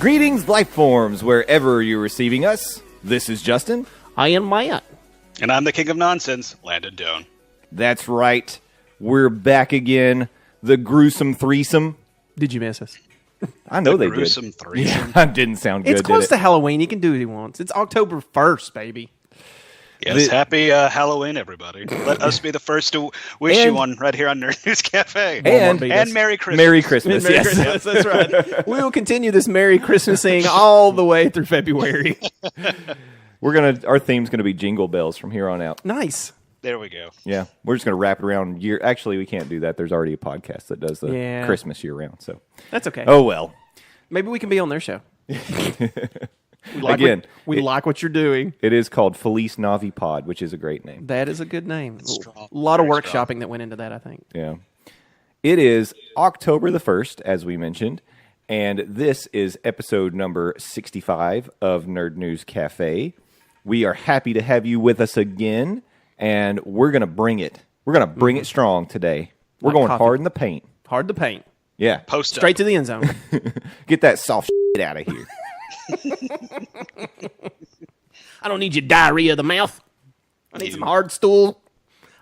Greetings, life forms, wherever you're receiving us. This is Justin. I am Matt. And I'm the king of nonsense, Landon Doan. That's right. We're back again. The gruesome threesome. Did you miss us? I know The they gruesome did. threesome. Yeah, didn't sound good. It's close did to Halloween. He can do what he wants. It's October 1st, baby. Yes, happy Halloween, everybody. Let us be the first to wish you one right here on Nerd News Cafe. And Merry Christmas. Merry Christmas. Merry Yes. Christmas, that's right. We will continue this Merry Christmasing all the way through February. Our theme's gonna be jingle bells from here on out. Nice. There we go. Yeah, we're just gonna wrap it around year. Actually, we can't do that. There's already a podcast that does the Christmas year round. So That's okay. oh well. Maybe we can be on their show. We like what you're doing. It is called Felice Navi Pod, which is a great name. That is a good name. Strong. A lot of Very workshopping that went into that, I think. Yeah. It is October the 1st, as we mentioned, and this is episode number 65 of Nerd News Cafe. We are happy to have you with us again, and we're going to bring it. We're going to bring it strong today. We're Like going coffee. hard in the paint. Hard to paint. Yeah. Post Straight to the end zone. Get that soft shit out of here. I don't need your diarrhea of the mouth. I need some hard stool.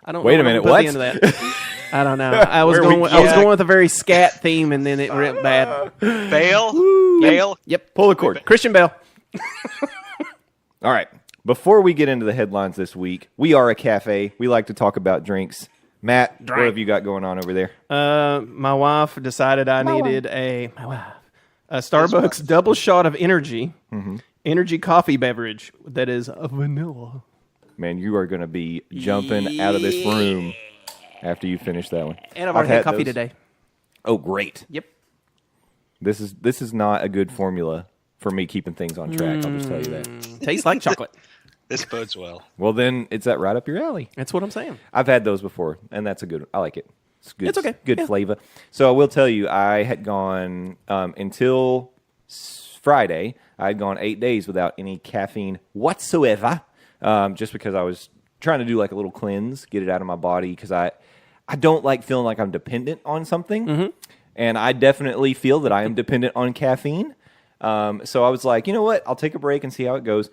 I don't. Wait know a minute, I'm gonna put what? the end of that. I don't know. I was Where are we going. I was going? going with a very scat theme, and then it went bad. Bale? Bale? Yep. Pull the cord. Christian Bale. All right. Before we get into the headlines this week, we are a cafe. We like to talk about drinks. Matt, what have you got going on over there? My wife decided I needed a Starbucks double shot of energy, energy coffee beverage that is a vanilla. Man, you are going to be jumping out of this room after you finish that one. And I've already had coffee those. today. Oh, great. Yep. This is not a good formula for me keeping things on track. I'll just tell you that. Tastes like chocolate. This bodes well. Well, then it's that right up your alley. That's what I'm saying. I've had those before, and that's a good. I like it. It's good. It's okay. Good Yeah. flavor. So I will tell you, I had gone until Friday. I had gone 8 days without any caffeine whatsoever, just because I was trying to do like a little cleanse, get it out of my body, because I don't like feeling like I'm dependent on something, and I definitely feel that I am dependent on caffeine. So I was like, you know what? I'll take a break and see how it goes.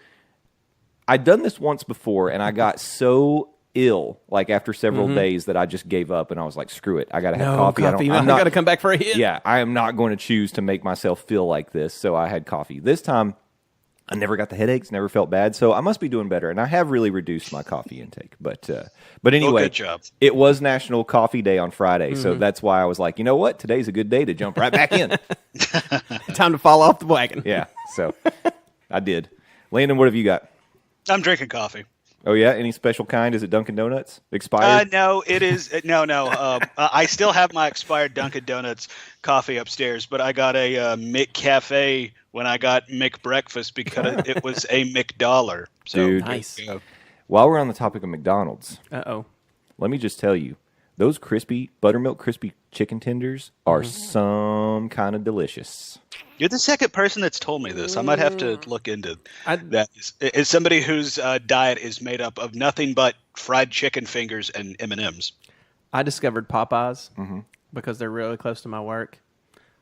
I'd done this once before, and I got so ill, like after several days, that I just gave up, and I was like, screw it. I got to have coffee. I got to come back for a hit. Yeah, I am not going to choose to make myself feel like this, so I had coffee. This time, I never got the headaches, never felt bad, so I must be doing better, and I have really reduced my coffee intake. But anyway, good job. It was National Coffee Day on Friday, so that's why I was like, you know what? Today's a good day to jump right back in. Time to fall off the wagon. Yeah, so I did. Landon, what have you got? I'm drinking coffee. Oh, yeah? Any special kind? Is it Dunkin' Donuts? Expired? No, it is. No. I still have my expired Dunkin' Donuts coffee upstairs, but I got a McCafe when I got McBreakfast because it was a McDollar. So, Dude. Nice. While we're on the topic of McDonald's, Uh-oh. let me just tell you, those crispy, buttermilk crispy chicken tenders are some kind of delicious. You're the second person that's told me this. I might have to look into I- that. Is somebody whose diet is made up of nothing but fried chicken fingers and M&Ms. I discovered Popeyes because they're really close to my work.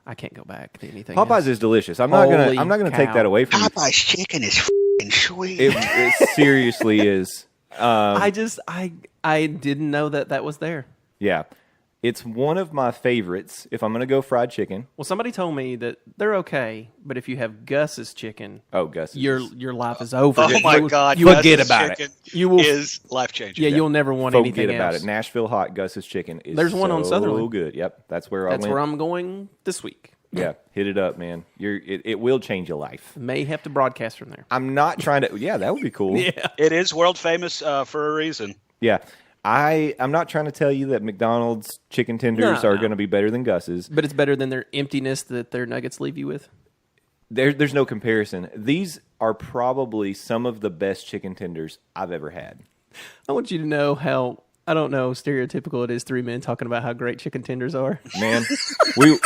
I can't go back to anything Popeyes else. is delicious. I'm not Holy gonna take cow. that away from you. Popeye's chicken is f***ing sweet. It seriously is. I didn't know that was there. Yeah. It's one of my favorites if I'm going to go fried chicken. Well, somebody told me that they're okay, but if you have Gus's chicken, Oh, Gus. your life is over. Oh my You- God! you Gus's forget about it. chicken You will. is life changing. Yeah, you'll never want anything Forget about else. it. Nashville Hot Gus's chicken is There's one on so Sutherland. good. Yep. That's where That's I went. where I'm going this week. Yeah. Hit it up, man. It will change your life. May have to broadcast from there. I'm not trying to. Yeah, that would be cool. Yeah. It is world famous for a reason. Yeah. I'm not trying to tell you that McDonald's chicken tenders No, are no. going to be better than Gus's. But it's better than their emptiness that their nuggets leave you with. There's no comparison. These are probably some of the best chicken tenders I've ever had. I want you to know how, I don't know, stereotypical it is, three men talking about how great chicken tenders are. Man,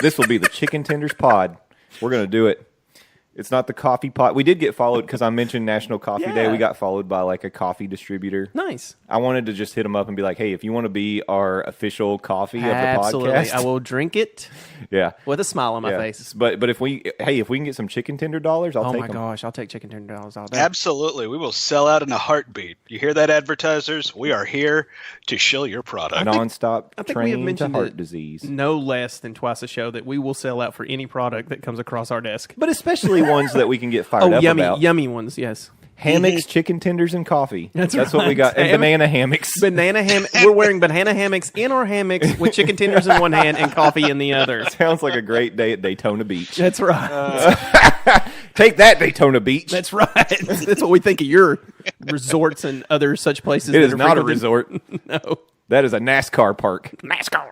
this will be the Chicken Tenders pod. We're going to do it. It's not the coffee pot. We did get followed because I mentioned National Coffee Day. Yeah. We got followed by like a coffee distributor. Nice. I wanted to just hit them up and be like, hey, if you want to be our official coffee of the Absolutely. podcast. I will drink it Yeah. with a smile on my Yeah. face. But if we can get some chicken tender dollars, I'll Oh take my them. gosh, I'll take chicken tender dollars all day. Absolutely. We will sell out in a heartbeat. You hear that, advertisers? We are here to shill your product. Non-stop I think we have train to mentioned heart it disease. no less than twice a show that we will sell out for any product that comes across our desk. But especially ones that we can get fired up yummy, about. yummy ones, yes. Hammocks, chicken tenders, and coffee. That's what we right. got. And banana hammocks. Banana ham. We're wearing banana hammocks in our hammocks with chicken tenders in one hand and coffee in the other. Sounds like a great day at Daytona Beach. That's right. Take that, Daytona Beach. That's right. That's what we think of your resorts and other such places. It that is are not a frequented. resort. No. That is a NASCAR park. NASCAR.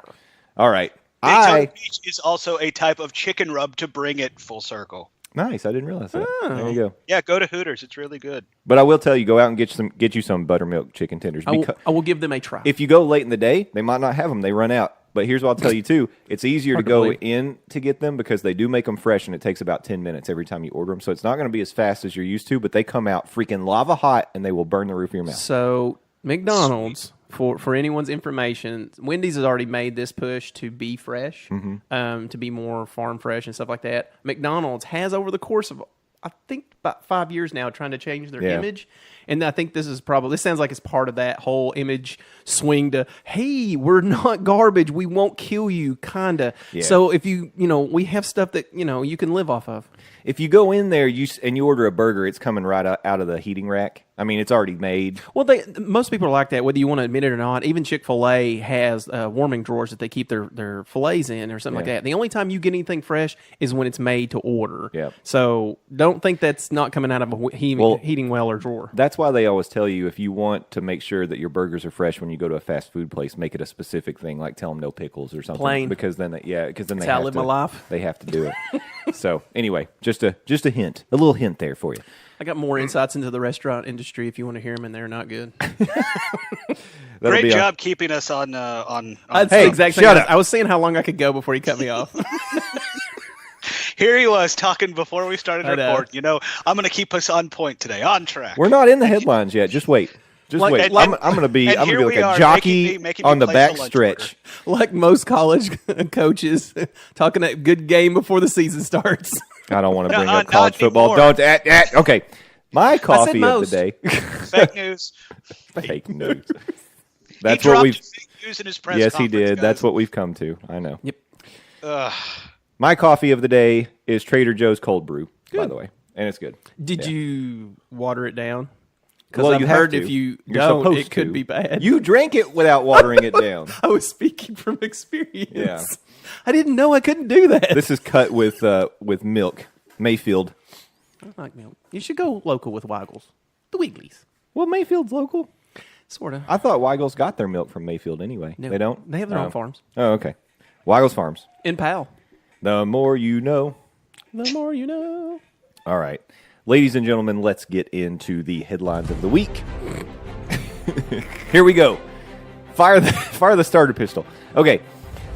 All right. Daytona Beach is also a type of chicken rub to bring it full circle. Nice. I didn't realize that. There you go. Yeah, go to Hooters. It's really good. But I will tell you, go out and get you some buttermilk chicken tenders. I will give them a try. If you go late in the day, they might not have them. They run out. But here's what I'll tell you, too. It's easier to Hard to go believe. in to get them because they do make them fresh, and it takes about 10 minutes every time you order them. So it's not going to be as fast as you're used to, but they come out freaking lava hot, and they will burn the roof of your mouth. So McDonald's, for anyone's information, Wendy's has already made this push to be fresh, to be more farm fresh and stuff like that. McDonald's has, over the course of, I think, about 5 years now, trying to change their Yeah. image. And I think this sounds like it's part of that whole image swing to, hey, we're not garbage. We won't kill you, kind of. Yeah. So if we have stuff that, you can live off of. If you go in there and you order a burger, it's coming right out of the heating rack. I mean, it's already made. Well, most people are like that, whether you want to admit it or not. Even Chick-fil-A has warming drawers that they keep their fillets in or something like Yeah. that. The only time you get anything fresh is when it's made to order. Yep. So don't think that's not coming out of a heating well or drawer. That's why they always tell you if you want to make sure that your burgers are fresh when you go to a fast food place, make it a specific thing, like tell them no pickles or something. Plain. Because then, they That's how I have live to, my life. They have to do it. So anyway, just a hint, a little hint there for you. I got more insights into the restaurant industry if you want to hear them, and they're not good. That'll Great be job keeping us on. That's Hey, the exact thing. shut up. I was seeing how long I could go before he cut me off. Here he was talking before we started I know. recording. I'm going to keep us on point today, on track. We're not in the headlines yet. Just wait. Just Like- wait. and- I'm gonna be and like here we a are, jockey making me on the place back a lunch stretch. Like most college coaches, talking a good game before the season starts. I don't want to bring No, up college not football. anymore. Don't. Okay. My coffee of the most. day. Fake news. Fake news. He That's dropped what we've. fake news in his press Yes, he conference, did. guys. That's what we've come to. I know. Yep. Ugh. My coffee of the day is Trader Joe's cold brew, by the way, and it's good. Did Yeah. you water it down? Because Well, I've you have heard to. if you You're don't, supposed it could to. be bad. You drank it without watering it down. I was speaking from experience. Yeah. I didn't know I couldn't do that. This is cut with milk, Mayfield. I like milk. You should go local with Weigels. The Weeklies. Well, Mayfield's local. Sort of. I thought Weigel's got their milk from Mayfield anyway. No, They don't? They have their Oh. own farms. Oh, okay. Weigel's Farms. In Powell. The more you know. The more you know. All right. Ladies and gentlemen, let's get into the headlines of the week. Here we go. Fire the starter pistol. Okay.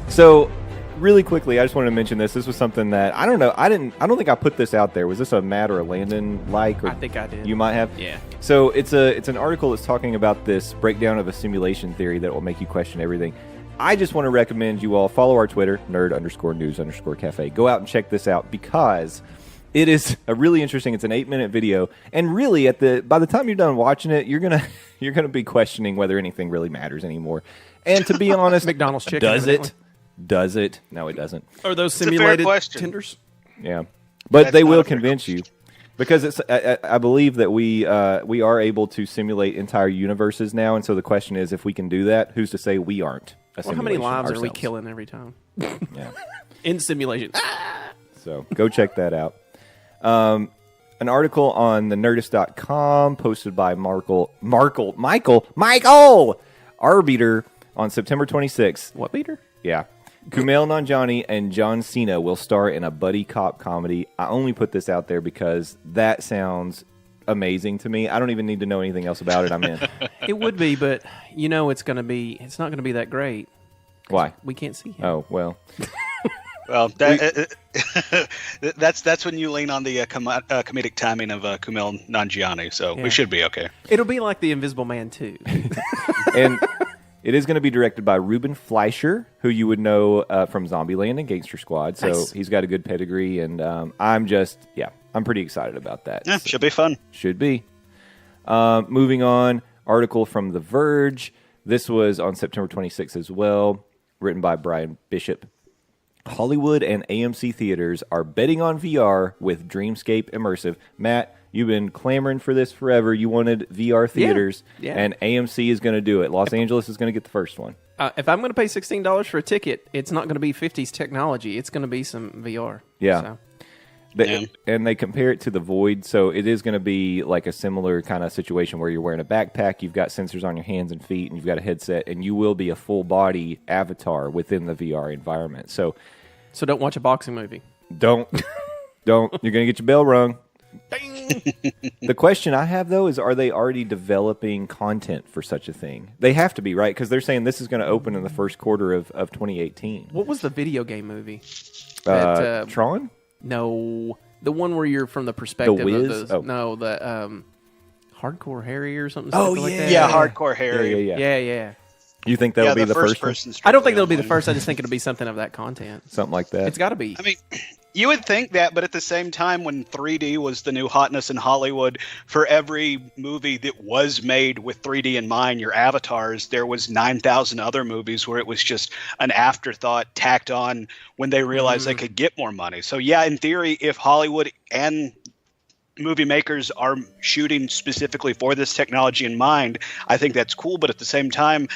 So, really quickly, I just wanted to mention this. This was something that I don't know. I don't think I put this out there. Was this a Matt or a Landon like? Or I think I did. You might have. Yeah. So it's an article that's talking about this breakdown of a simulation theory that will make you question everything. I just want to recommend you all follow our Twitter, nerd_news_cafe. Go out and check this out because it is a really interesting. It's an 8-minute video, and really by the time you're done watching it, you're gonna be questioning whether anything really matters anymore. And to be honest, McDonald's chicken, does it? evidently. Does it? No, it doesn't. Are those a fair simulated question. tenders? Yeah, but That's they not will a fair convince you because it's. I believe that we are able to simulate entire universes now, and so the question is, if we can do that, who's to say we aren't? Well, how many lives are we ourselves? killing every time? Yeah. In simulation. So go check that out. An article on the Nerdist.com posted by Michael Arbiter on September 26th. What, Peter? Yeah. Kumail Nanjiani and John Cena will star in a buddy cop comedy. I only put this out there because that sounds amazing to me. I don't even need to know anything else about it. I'm in. It would be, but it's not going to be that great. Why? We can't see him. Oh, well. Well, that's when you lean on the comedic timing of Kumail Nanjiani, so we should be okay. It'll be like The Invisible Man 2. And it is going to be directed by Ruben Fleischer, who you would know from Zombieland and Gangster Squad. So Nice. He's got a good pedigree, and I'm pretty excited about that. Yeah, should be fun. Should be. Moving on, article from The Verge. This was on September 26th as well, written by Brian Bishop. Hollywood and AMC theaters are betting on VR with Dreamscape Immersive. Matt, you've been clamoring for this forever. You wanted VR theaters, and AMC is going to do it. Los Angeles is going to get the first one. If I'm going to pay $16 for a ticket, it's not going to be 50s technology. It's going to be some VR. Yeah. So. And they compare it to the Void, so it is going to be like a similar kind of situation where you're wearing a backpack, you've got sensors on your hands and feet, and you've got a headset, and you will be a full-body avatar within the VR environment. So don't watch a boxing movie. Don't. You're going to get your bell rung. The question I have, though, is are they already developing content for such a thing? They have to be, right? Because they're saying this is going to open in the first quarter of 2018. What was the video game movie? Tron? No, the one where you're from the perspective The Wiz? of those. No, the Hardcore Harry or something. Oh, like yeah. that. Yeah, Hardcore Harry. Yeah. You think that'll be the first one? I don't think that'll be the first. I just think it'll be something of that content. Something like that. It's got to be. I mean, you would think that, but at the same time, when 3D was the new hotness in Hollywood, for every movie that was made with 3D in mind, your avatars, there was 9,000 other movies where it was just an afterthought tacked on when they realized they could get more money. So yeah, in theory, if Hollywood and movie makers are shooting specifically for this technology in mind, I think that's cool. But at the same time,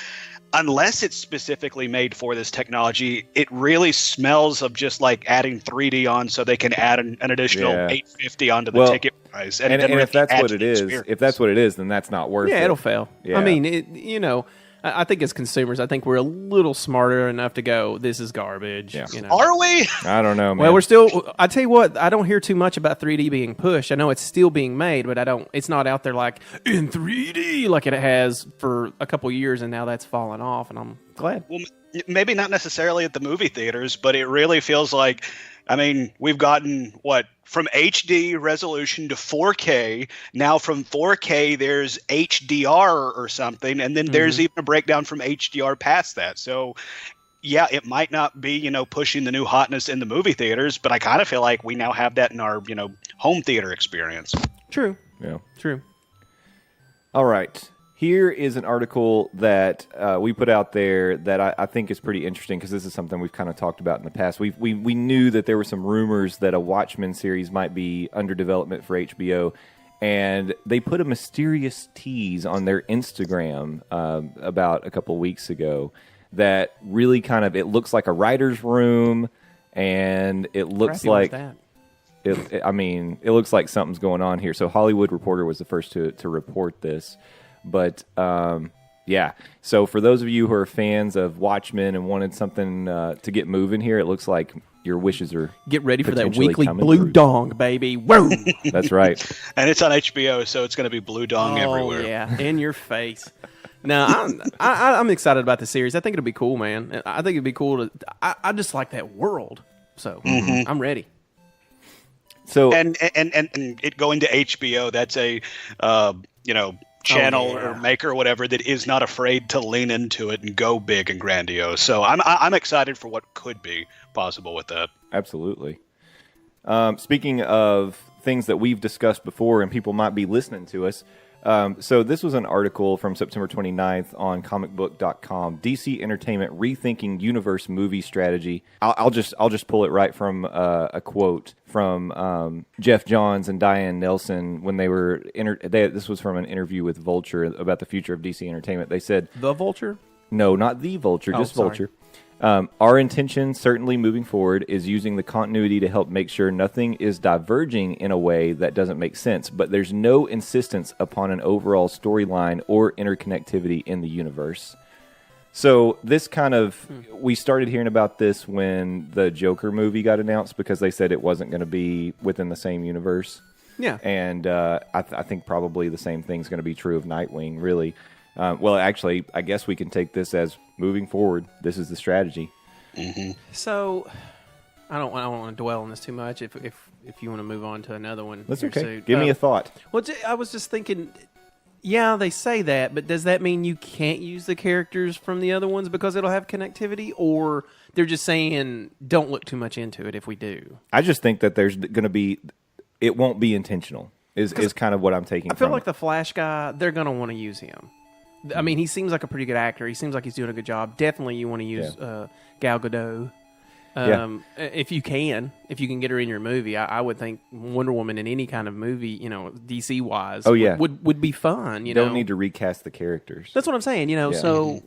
unless it's specifically made for this technology, it really smells of just like adding 3D on so they can add an additional $850 onto the ticket price. And if that's what it is, then that's not worth it. Yeah, it'll fail. Yeah. I mean, I think as consumers, I think we're a little smarter enough to go, this is garbage. Yeah. Are we? I don't know, man. Well, we're still. I tell you what, I don't hear too much about 3D being pushed. I know it's still being made, but it's not out there like in 3D like it has for a couple years, and now that's fallen off, and I'm glad. Well, maybe not necessarily at the movie theaters, but it really feels like, I mean, we've gotten from HD resolution to 4K. Now from 4K, there's HDR or something, and then there's even a breakdown from HDR past that. So, yeah, it might not be, pushing the new hotness in the movie theaters, but I kind of feel like we now have that in our, home theater experience. True. Yeah. True. All right. Here is an article that we put out there that I think is pretty interesting because this is something we've kind of talked about in the past. We knew that there were some rumors that a Watchmen series might be under development for HBO, and they put a mysterious tease on their Instagram about a couple weeks ago that really it looks like a writer's room, and it looks like it looks like something's going on here. So Hollywood Reporter was the first to report this. But, so for those of you who are fans of Watchmen and wanted something to get moving here, it looks like your wishes are Get ready for that potentially weekly coming blue true. dong, baby. Whoa! That's right. And it's on HBO, so it's going to be blue dong everywhere. Oh, yeah, in your face. No, I'm excited about the series. I think it'll be cool, man. I think it'd be cool I just like that world. So, I'm ready. So And it going to HBO, that's a, channel or maker or whatever that is not afraid to lean into it and go big and grandiose. So I'm excited for what could be possible with that. absolutely. Speaking of things that we've discussed before and people might be listening to us, so this was an article from September 29th on comicbook.com. DC Entertainment rethinking universe movie strategy. I'll just pull it right from a quote from Jeff Johns and Diane Nelson when they were this was from an interview with Vulture about the future of DC Entertainment. They said The Vulture? no, not the Vulture, just sorry. Vulture. Our intention, certainly moving forward, is using the continuity to help make sure nothing is diverging in a way that doesn't make sense, but there's no insistence upon an overall storyline or interconnectivity in the universe. So this we started hearing about this when the Joker movie got announced because they said it wasn't going to be within the same universe. Yeah. And I think probably the same thing's going to be true of Nightwing, really. Well, actually, I guess we can take this as moving forward. This is the strategy. So, I don't want to dwell on this too much. If you want to move on to another one, That's here okay. soon. Give me a thought. Well, I was just thinking. Yeah, they say that, but does that mean you can't use the characters from the other ones because it'll have connectivity, or they're just saying don't look too much into it if we do? I just think that there's going to be, it won't be intentional. Is kind of what I'm taking. I feel from like it. the Flash guy, they're going to want to use him. I mean, he seems like a pretty good actor. He seems like he's doing a good job. Definitely, you want to use Gal Gadot. If you can get her in your movie, I would think Wonder Woman in any kind of movie, DC wise, would be fun. You don't need to recast the characters. That's what I'm saying. So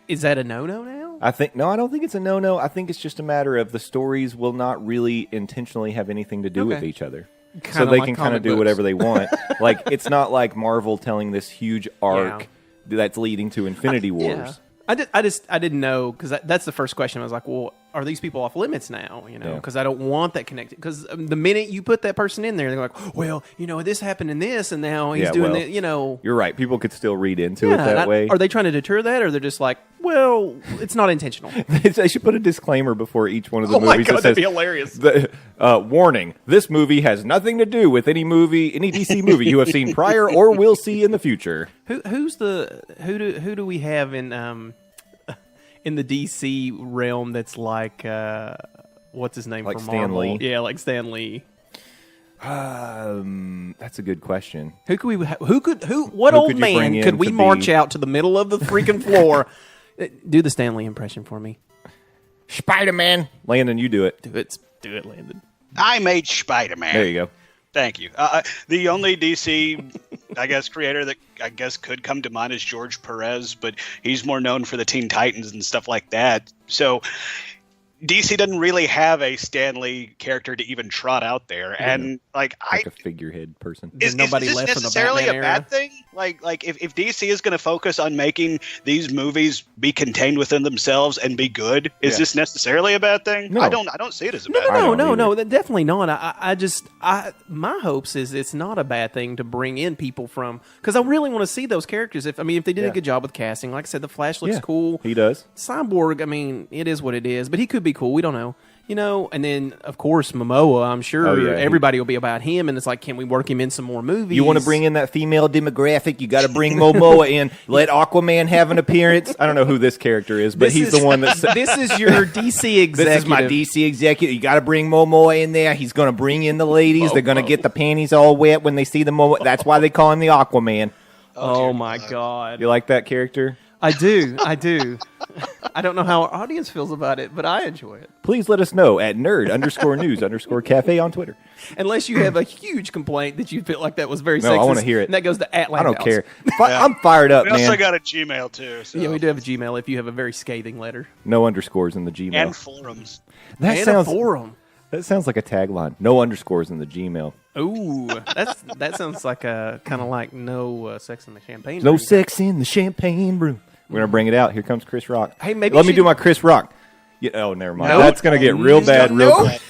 is that a no-no now? I don't think it's a no-no. I think it's just a matter of the stories will not really intentionally have anything to do with each other. So they can kind of do whatever they want. Like, it's not like Marvel telling this huge arc that's leading to Infinity Wars. Yeah. I didn't know, because that's the first question. I was like, well, are these people off limits now? Because I don't want that connected. Because the minute you put that person in there, they're like, well, this happened in this, and now he's doing that. You're right. People could still read into it that way. Are they trying to deter that, or they're just like, well, it's not intentional? They should put a disclaimer before each one of the movies. Oh my God, that that'd says, be hilarious. Warning: this movie has nothing to do with any DC movie you have seen prior or will see in the future. Who do we have in the DC realm that's like what's his name like from Stan Marvel? Lee? Yeah, like Stan Lee. That's a good question. What old man could we march out to the middle of the freaking floor? Do the Stan Lee impression for me. Spider-Man. Landon, you do it. Do it, Landon. I made Spider-Man. There you go. Thank you. The only DC, I guess, creator that I guess could come to mind is George Perez, but he's more known for the Teen Titans and stuff like that. So DC doesn't really have a Stan Lee character to even trot out there, and like a figurehead person. Is this necessarily a bad thing? Like if DC is going to focus on making these movies be contained within themselves and be good, is this necessarily a bad thing? No. I don't see it as a bad thing. No, definitely not. My hopes is it's not a bad thing to bring in people from, because I really want to see those characters. If they did a good job with casting, like I said, the Flash looks cool. He does. Cyborg, it is what it is, but he could be cool. We don't know. And then, of course, Momoa, I'm sure everybody will be about him, and it's like, can we work him in some more movies? You want to bring in that female demographic, you got to bring Momoa in. Let Aquaman have an appearance. I don't know who this character is, but he's the one that's... This is your DC executive. This is my DC executive. You got to bring Momoa in there. He's going to bring in the ladies. They're going to get the panties all wet when they see the Momoa. That's why they call him the Aquaman. Oh my God. You like that character? I do. I don't know how our audience feels about it, but I enjoy it. Please let us know at nerd_news_cafe on Twitter. Unless you have a huge complaint that you feel like that was very sexist. No, I want to hear it. And that goes to @Landhouse. I don't care. I'm fired up, man. We also got a Gmail, too. So. Yeah, we do have a Gmail if you have a very scathing letter. No underscores in the Gmail. And forums. A forum. That sounds like a tagline. No underscores in the Gmail. Ooh, that sounds like kind of like no sex in the champagne room. No sex in the champagne room. We're going to bring it out. Here comes Chris Rock. Hey, maybe Let me do my Chris Rock. Never mind. Nope. That's going to get real bad real quick.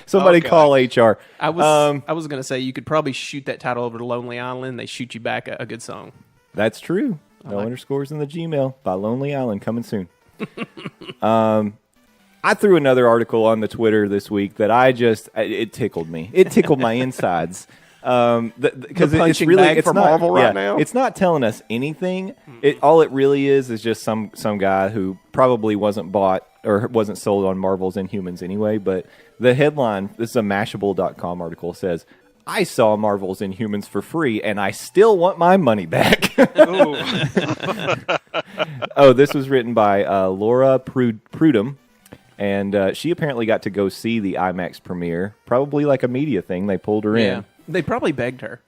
Somebody call HR. I was going to say you could probably shoot that title over to Lonely Island. They shoot you back a good song. That's true. No underscores in the Gmail by Lonely Island coming soon. I threw another article on the Twitter this week that it tickled me. It tickled my insides. Because it's really it's not Marvel right now. It's not telling us anything. All it really is just some guy who probably wasn't bought or wasn't sold on Marvel's Inhumans anyway. But the headline, this is a Mashable.com article, says, "I saw Marvel's Inhumans for free and I still want my money back." Oh, this was written by Laura Prudham. And she apparently got to go see the IMAX premiere, probably like a media thing. They pulled her in. They probably begged her.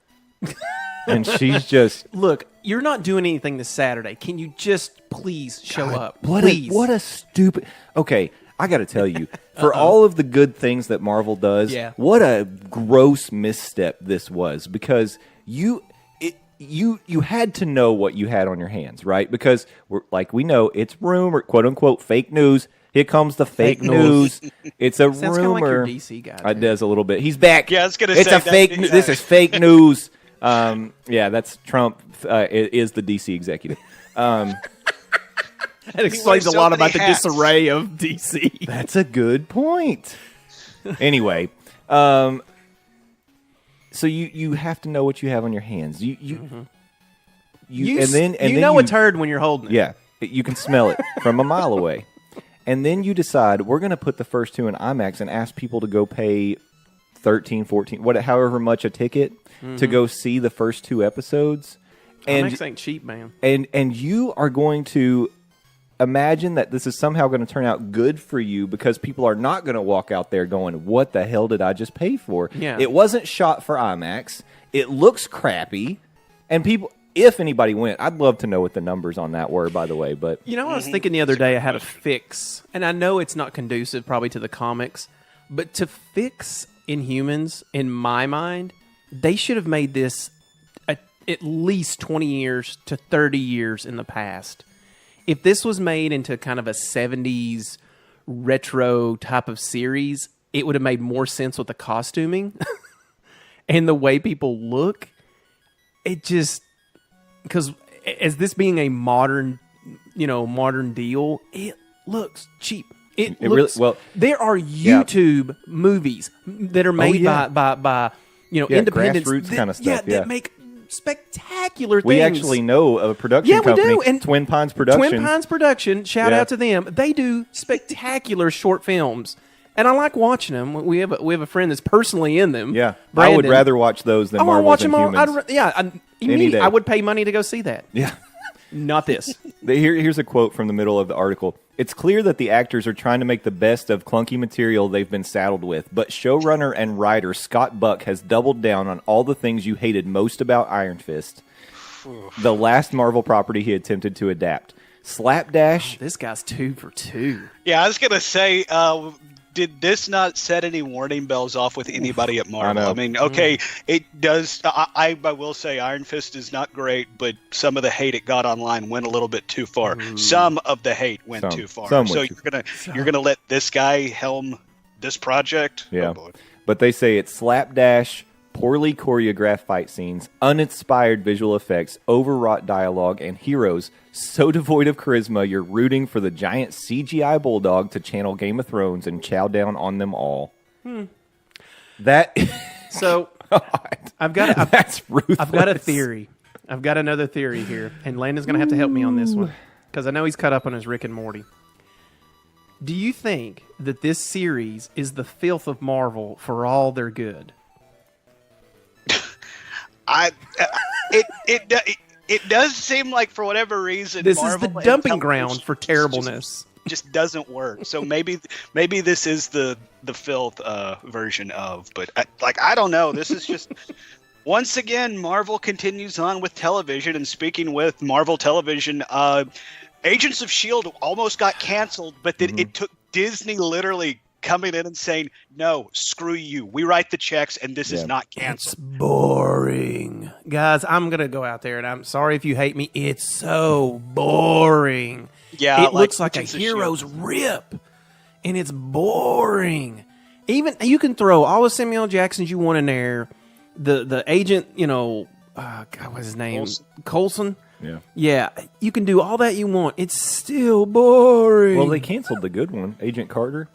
And she's just... Look, you're not doing anything this Saturday. Can you just please show up? What Please. What a stupid... Okay, I got to tell you, for all of the good things that Marvel does, what a gross misstep this was. Because you had to know what you had on your hands, right? Because, we know, it's rumor, quote-unquote, fake news. Here comes the fake news. It's a Sounds rumor. Kind of like your DC guy. It does a little bit. He's back. Yeah, I was gonna it's say a fake. This is fake news. That's Trump. Is the DC executive. That explains a so lot many about hats. the disarray of DC. That's a good point. Anyway, so you have to know what you have on your hands. You know a turd when you're holding it. Yeah, you can smell it from a mile away. And then you decide we're going to put the first two in IMAX and ask people to go pay $13, $14, however much a ticket to go see the first two episodes. And IMAX ain't cheap, man. And you are going to imagine that this is somehow going to turn out good for you because people are not going to walk out there going, what the hell did I just pay for? Yeah. It wasn't shot for IMAX. It looks crappy. And people, if anybody went, I'd love to know what the numbers on that were, by the way. But You know, I was thinking the other day I had a fix, and I know it's not conducive probably to the comics, but to fix Inhumans, in my mind, they should have made this at least 20 years to 30 years in the past. If this was made into kind of a 70s retro type of series, it would have made more sense with the costuming and the way people look. It just... Because as this being a modern deal, it looks cheap. It looks, really, well, there are YouTube movies that are made by independents. grassroots kind of stuff. That make spectacular things. we actually know of a production company, we do. And Twin Pines Productions. Twin Pines Production, shout out to them. They do spectacular short films. And I like watching them. We have a friend that's personally in them. Yeah, Brandon. I would rather watch those than Marvel's watch them all. Inhumans. Any day. I would pay money to go see that. Yeah. Not this. Here's a quote from the middle of the article. It's clear that the actors are trying to make the best of clunky material they've been saddled with, but showrunner and writer Scott Buck has doubled down on all the things you hated most about Iron Fist, the last Marvel property he attempted to adapt. Slapdash. This guy's 2 for 2. Yeah, I was gonna say, did this not set any warning bells off with anybody at Marvel? I mean, okay, it does. I will say Iron Fist is not great, but some of the hate it got online went a little bit too far. Some of the hate went too far. So you're gonna let this guy helm this project? Yeah, Oh, boy. But they say it's slapdash, poorly choreographed fight scenes, uninspired visual effects, overwrought dialogue, and heroes so devoid of charisma you're rooting for the giant CGI bulldog to channel Game of Thrones and chow down on them all. That So that's ruthless. I've got a theory. I've got another theory here, and Landon's going to have to help me on this one because I know he's caught up on his Rick and Morty. Do you think that this series is the filth of Marvel for all their good? It does seem like for whatever reason This Marvel is the and dumping television ground for terribleness. just doesn't work. So maybe this is the filth version of, but I don't know. This is just once again Marvel continues on with television, and speaking with Marvel Television, Agents of S.H.I.E.L.D. almost got canceled, but then it took Disney literally coming in and saying, no, screw you. We write the checks, and this is not canceled. It's boring. Guys, I'm going to go out there, and I'm sorry if you hate me. It's so boring. Yeah, it looks like a Agents of hero's rip, and it's boring. Even you can throw all the Samuel L. Jacksons you want in there. The agent, God, what's his name? Coulson. Yeah, you can do all that you want. It's still boring. Well, they canceled the good one, Agent Carter.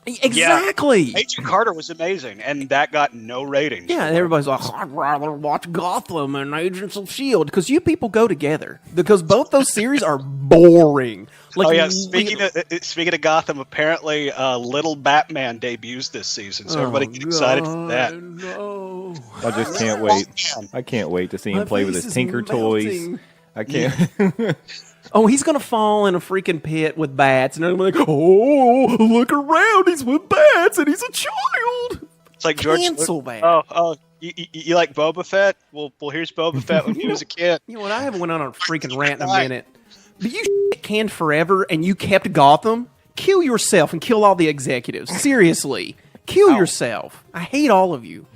Exactly. Yeah. Agent Carter was amazing, and that got no ratings. Yeah, and everybody's like, I'd rather watch Gotham and Agents of S.H.I.E.L.D. because you people go together. Because both those series are boring. Like, speaking of Gotham, apparently Little Batman debuts this season, so everybody get excited for that. No. I just can't wait. I can't wait to see him play with his Tinker toys. I can't. Oh, he's going to fall in a freaking pit with bats. And everyone's like, oh, look around. He's with bats and he's a child. It's like George. Cancel that. Oh, you like Boba Fett? Well, here's Boba Fett when he was a kid. You know what? I haven't went on a freaking rant in a minute. But you canned forever and you kept Gotham? Kill yourself and kill all the executives. Seriously. Kill yourself. I hate all of you.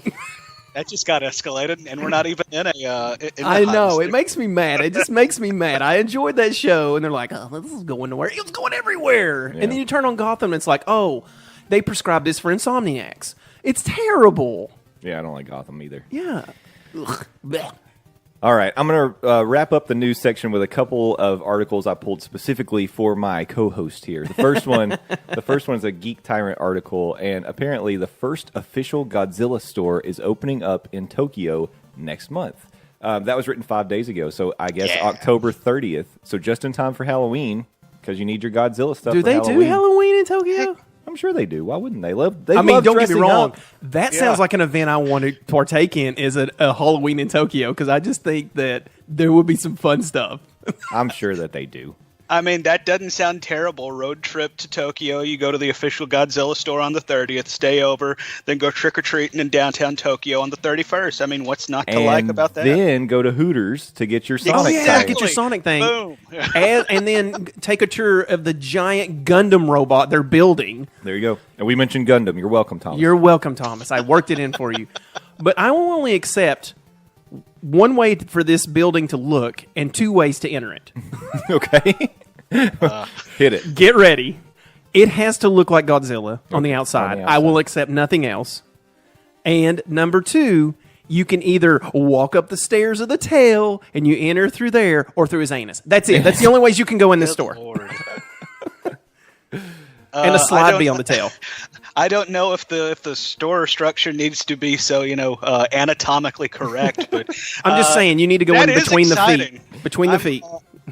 That just got escalated, and we're not even in a. I know. It makes me mad. It just makes me mad. I enjoyed that show, and they're like, oh, this is going nowhere. It was going everywhere. Yeah. And then you turn on Gotham, and it's like, oh, they prescribed this for insomniacs. It's terrible. Yeah, I don't like Gotham either. Yeah. Ugh. All right, I'm going to wrap up the news section with a couple of articles I pulled specifically for my co-host here. The first one is a Geek Tyrant article, and apparently the first official Godzilla store is opening up in Tokyo next month. That was written 5 days ago, so I guess October 30th. So just in time for Halloween, because you need your Godzilla stuff. Do for they Halloween. do Halloween in Tokyo? I'm sure they do. Why wouldn't they? Don't get me wrong. Up. That sounds like an event I want to partake in. Is a Halloween in Tokyo? Because I just think that there would be some fun stuff. I'm sure that they do. I mean, that doesn't sound terrible. Road trip to Tokyo. You go to the official Godzilla store on the 30th, stay over, then go trick-or-treating in downtown Tokyo on the 31st. I mean, what's not to like about that? Then go to Hooters to get your Sonic thing. Get your Sonic thing. Boom. and then take a tour of the giant Gundam robot they're building. There you go. And we mentioned Gundam. You're welcome, Thomas. You're welcome, Thomas. I worked it in for you. But I will only accept one way for this building to look and 2 ways to enter it. Okay. Hit it. Get ready. It has to look like Godzilla on the outside. I will accept nothing else. And number 2, you can either walk up the stairs of the tail and you enter through there or through his anus. That's it. That's the only ways you can go in this store. Lord. And a slide be on the tail. I don't know if the store structure needs to be so anatomically correct, but I'm just saying you need to go in between the feet. Between the feet.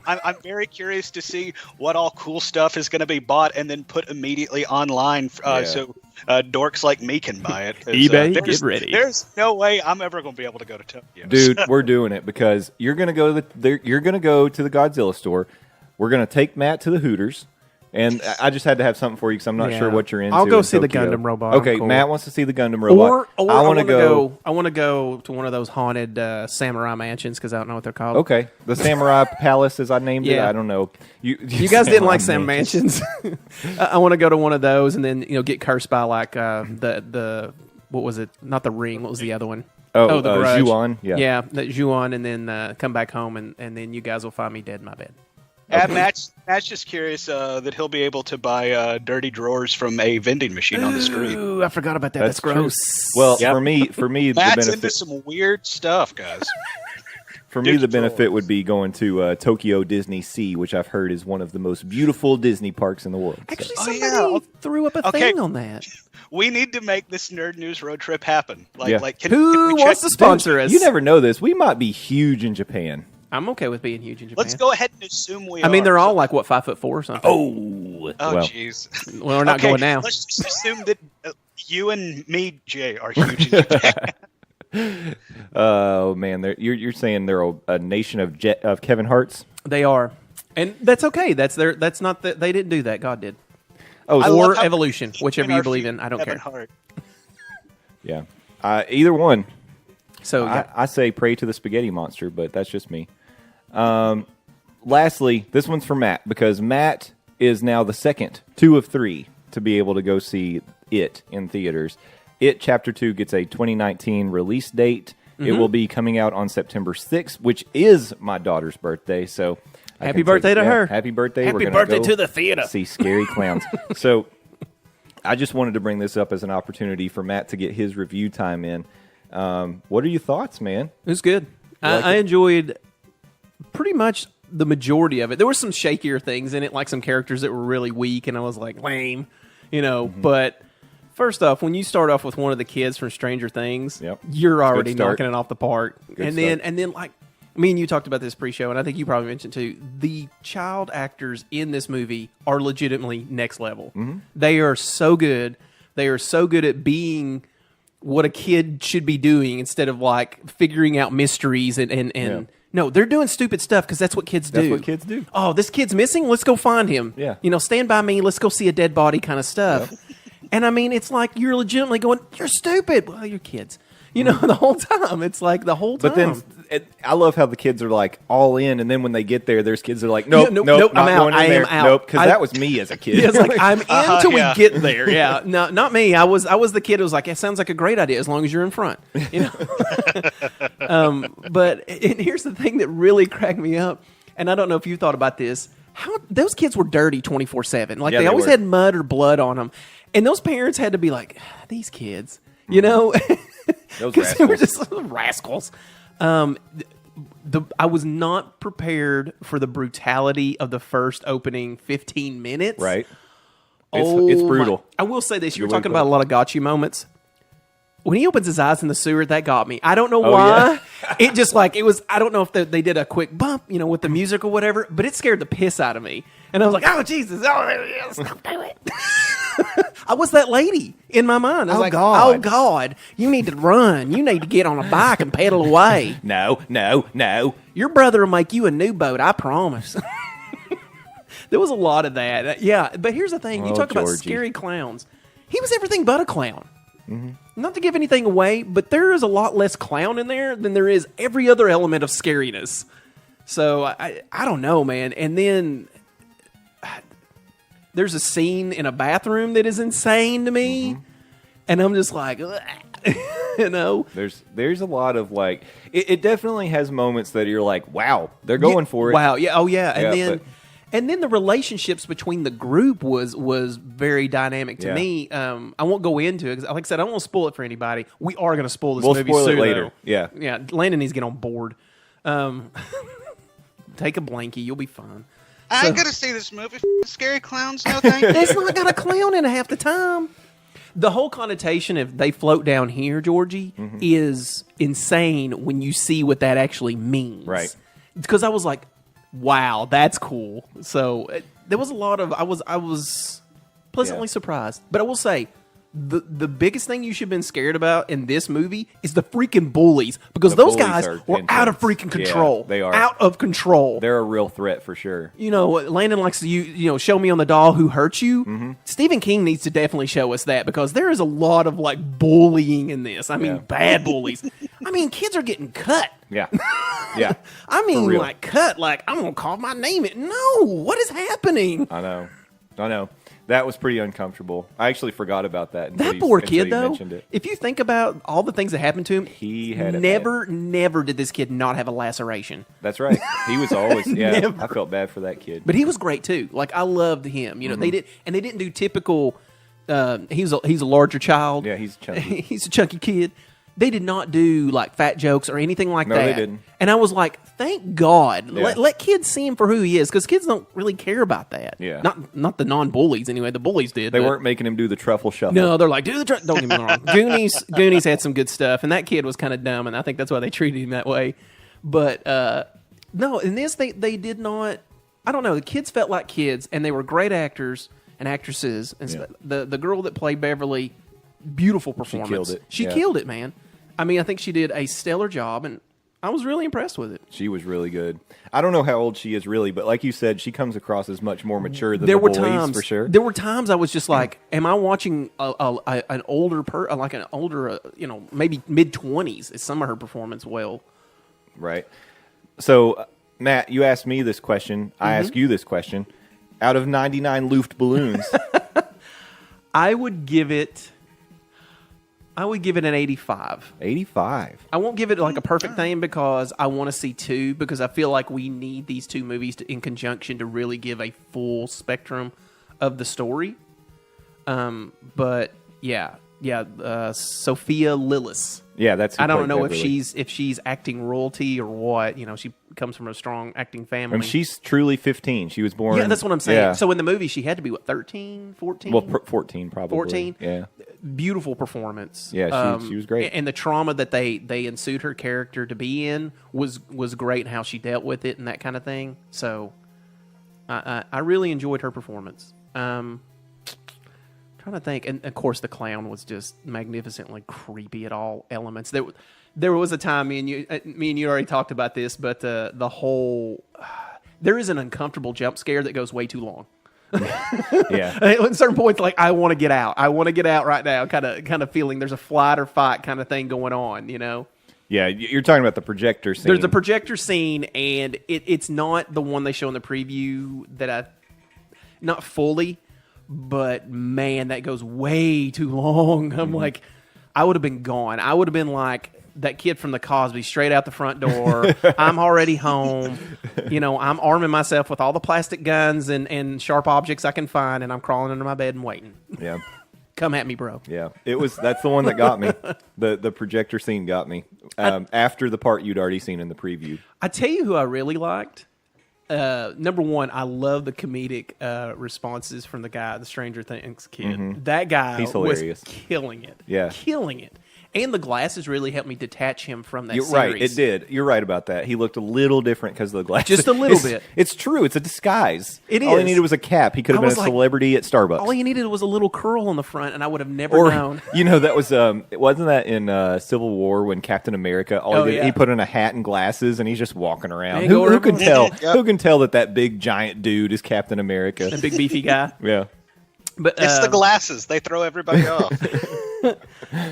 I'm very curious to see what all cool stuff is going to be bought and then put immediately online, so dorks like me can buy it. eBay, get ready. There's no way I'm ever going to be able to go to Tokyo. Dude, we're doing it because you're going to go to the Godzilla store. We're going to take Matt to the Hooters. And I just had to have something for you because I'm not sure what you're into. I'll go see Tokyo. the Gundam robot. Okay, cool. Matt wants to see the Gundam robot. Or I want to go. I want to go to one of those haunted samurai mansions because I don't know what they're called. Okay, the Samurai Palace, as I named it. I don't know. You guys didn't like Sam mansions. I want to go to one of those and then get cursed by like the what was it? Not the Ring. What was the other one? Oh, the Grudge. Ju-On. Yeah, that Ju-On, and then come back home and then you guys will find me dead in my bed. Matt's just curious that he'll be able to buy dirty drawers from a vending machine on the street. Ooh, I forgot about that. That's gross. Well, for me, Matt's the into some weird stuff, guys. For me, the benefit would be going to Tokyo Disney Sea, which I've heard is one of the most beautiful Disney parks in the world. Actually, somebody threw up a thing on that. We need to make this Nerd News road trip happen. Who wants to sponsor us? You never know this. We might be huge in Japan. I'm okay with being huge in Japan. Let's go ahead and assume we are. I mean, they're all like, 5'4" or something? Oh, jeez. Well, we're not going now. Let's just assume that you and me, Jay, are huge in Japan. Oh, man. You're saying they're a nation of Kevin Harts? They are. And that's okay. That's not they didn't do that. God did. Oh, or evolution, whichever you believe in. I don't Kevin care. Hart. Yeah. Either one. So I say pray to the spaghetti monster, but that's just me. Lastly, this one's for Matt because Matt is now the second 2 of 3 to be able to go see it in theaters. It Chapter 2 gets a 2019 release date. It will be coming out on September 6th, which is my daughter's birthday. So happy birthday to her. Happy birthday. Happy birthday to the theater. See Scary Clowns. So I just wanted to bring this up as an opportunity for Matt to get his review time in. What are your thoughts, man? It was good. I enjoyed pretty much the majority of it. There were some shakier things in it, like some characters that were really weak, and I was like, lame, But first off, when you start off with one of the kids from Stranger Things, you're already knocking it off the park. And then, like, me and you talked about this pre-show, and I think you probably mentioned too, the child actors in this movie are legitimately next level. Mm-hmm. They are so good. They are so good at being what a kid should be doing instead of like figuring out mysteries and no, they're doing stupid stuff because that's what kids do. That's what kids do. Oh, this kid's missing. Let's go find him. Yeah. Stand by me. Let's go see a dead body kind of stuff. Yep. And I mean, it's like you're legitimately going, you're stupid. Well, you're kids. The whole time. It's like the whole time. But then I love how the kids are like all in, and then when they get there, there's kids that are like, nope, nope, not I'm out. going in I there. am out. Nope, because that was me as a kid. It's like, I'm in till we get there. Yeah, no, not me. I was the kid who was like, it sounds like a great idea as long as you're in front. But and here's the thing that really cracked me up, and I don't know if you thought about this. How those kids were dirty 24/7. Like they always had mud or blood on them, and those parents had to be like, these kids, Those because they were just rascals. I was not prepared for the brutality of the first opening 15 minutes. Right. It's brutal. I will say this. You were talking about a lot of gotcha moments. When he opens his eyes in the sewer, that got me. I don't know why. Yeah. It just it was, I don't know if they did a quick bump, with the music or whatever, but it scared the piss out of me. And I was like, oh, Jesus. Oh, yes, don't do it. I was that lady in my mind. I was God. Oh, God. You need to run. You need to get on a bike and pedal away. No. Your brother will make you a new boat, I promise. There was a lot of that. Yeah, but here's the thing. You talk about scary clowns. He was everything but a clown. Mm-hmm. Not to give anything away, but there is a lot less clown in there than there is every other element of scariness. So, I don't know, man. And then there's a scene in a bathroom that is insane to me. Mm-hmm. And I'm just like, There's a lot of it definitely has moments that you're like, wow, they're going for it. Wow, yeah, oh yeah. And then the relationships between the group was very dynamic to me. I won't go into it because, like I said, I don't want to spoil it for anybody. We are going to spoil this movie spoil soon, it later. Though. Yeah. Landon needs to get on board. Take a blankie, you'll be fine. I'm going to see this movie. Scary clowns, no thank you. It's not got a clown in it half the time. The whole connotation of they float down here, Georgie, is insane when you see what that actually means. Right. Because I was like, wow, that's cool. So there was a lot of I was pleasantly surprised. But I will say the biggest thing you should have been scared about in this movie is the freaking bullies, because those guys were out of freaking control. Yeah, they are out of control. They're a real threat for sure. Landon likes to show me on the doll who hurt you. Mm-hmm. Stephen King needs to definitely show us that, because there is a lot of bullying in this. I mean, bad bullies. I mean, kids are getting cut. Yeah. Yeah. I mean, cut. I'm going to call my name. No, what is happening? I know. That was pretty uncomfortable. I actually forgot about that. That poor kid, though. If you think about all the things that happened to him, he had never did this kid not have a laceration. That's right. He was always, I felt bad for that kid. But he was great, too. I loved him. They didn't do typical, he's a larger child. Yeah, he's chunky. He's a chunky kid. They did not do fat jokes or anything like that. No, they didn't. And I was like, thank God. Yeah. Let kids see him for who he is, because kids don't really care about that. Yeah. Not the non-bullies anyway. The bullies did. They weren't making him do the truffle shuffle. No, they're like, do the truffle. Don't get me wrong. Goonies had some good stuff, and that kid was kind of dumb, and I think that's why they treated him that way. But no, in this they did not. I don't know. The kids felt like kids, and they were great actors and actresses. And the girl that played Beverly, beautiful performance. She killed it, man. I mean, I think she did a stellar job, and I was really impressed with it. She was really good. I don't know how old she is really, but like you said, she comes across as much more mature than the boys, for sure. There were times I was just like, am I watching an older, maybe mid-20s? Is some of her performance well? Right. So, Matt, you asked me this question. I ask you this question. Out of 99 Luft balloons, I would give it an 85. 85. I won't give it a perfect thing, because I want to see two, because I feel like we need these two movies in conjunction to really give a full spectrum of the story. But Sophia Lillis. Yeah, that's. I don't know if she's acting royalty or what. She comes from a strong acting family. She's truly 15. She was born. Yeah, that's what I'm saying. Yeah. So in the movie, she had to be 13, 14? Well, 14 probably. 14. Yeah. Beautiful performance. Yeah, she was great. And the trauma that they ensued her character to be in was great. How she dealt with it and that kind of thing. So I really enjoyed her performance. Trying to think, and of course the clown was just magnificently creepy at all elements. There was a time me and you already talked about this, but the whole there is an uncomfortable jump scare that goes way too long. Yeah. At certain points, I want to get out. I want to get out right now. Kind of feeling there's a flight or fight kind of thing going on. Yeah, you're talking about the projector scene. There's a projector scene, and it's not the one they show in the preview not fully. But man, that goes way too long. I'm like, I would have been gone. I would have been like that kid from the Cosby, straight out the front door. I'm already home. I'm arming myself with all the plastic guns and sharp objects I can find, and I'm crawling under my bed and waiting. Yeah. Come at me, bro. Yeah. That's the one that got me. The projector scene got me. after the part you'd already seen in the preview. I tell you who I really liked. Number one, I love the comedic responses from the guy, the Stranger Things kid. That guy He's was hilarious. killing it. Yeah. Killing it. And the glasses really helped me detach him from that You're series. right, it did. You're right about that. He looked a little different because of the glasses. Just a little bit. It's true. It's a disguise. It All he is. needed was a cap. He could have I been a was like, celebrity at Starbucks. All you needed was a little curl on the front, and I would have never Or known. that was wasn't that in Civil War when Captain America? He put on a hat and glasses, and he's just walking around. Hey, Who can tell? Yep. Who can tell that big giant dude is Captain America? A big beefy guy. Yeah. But It's the glasses. They throw everybody off.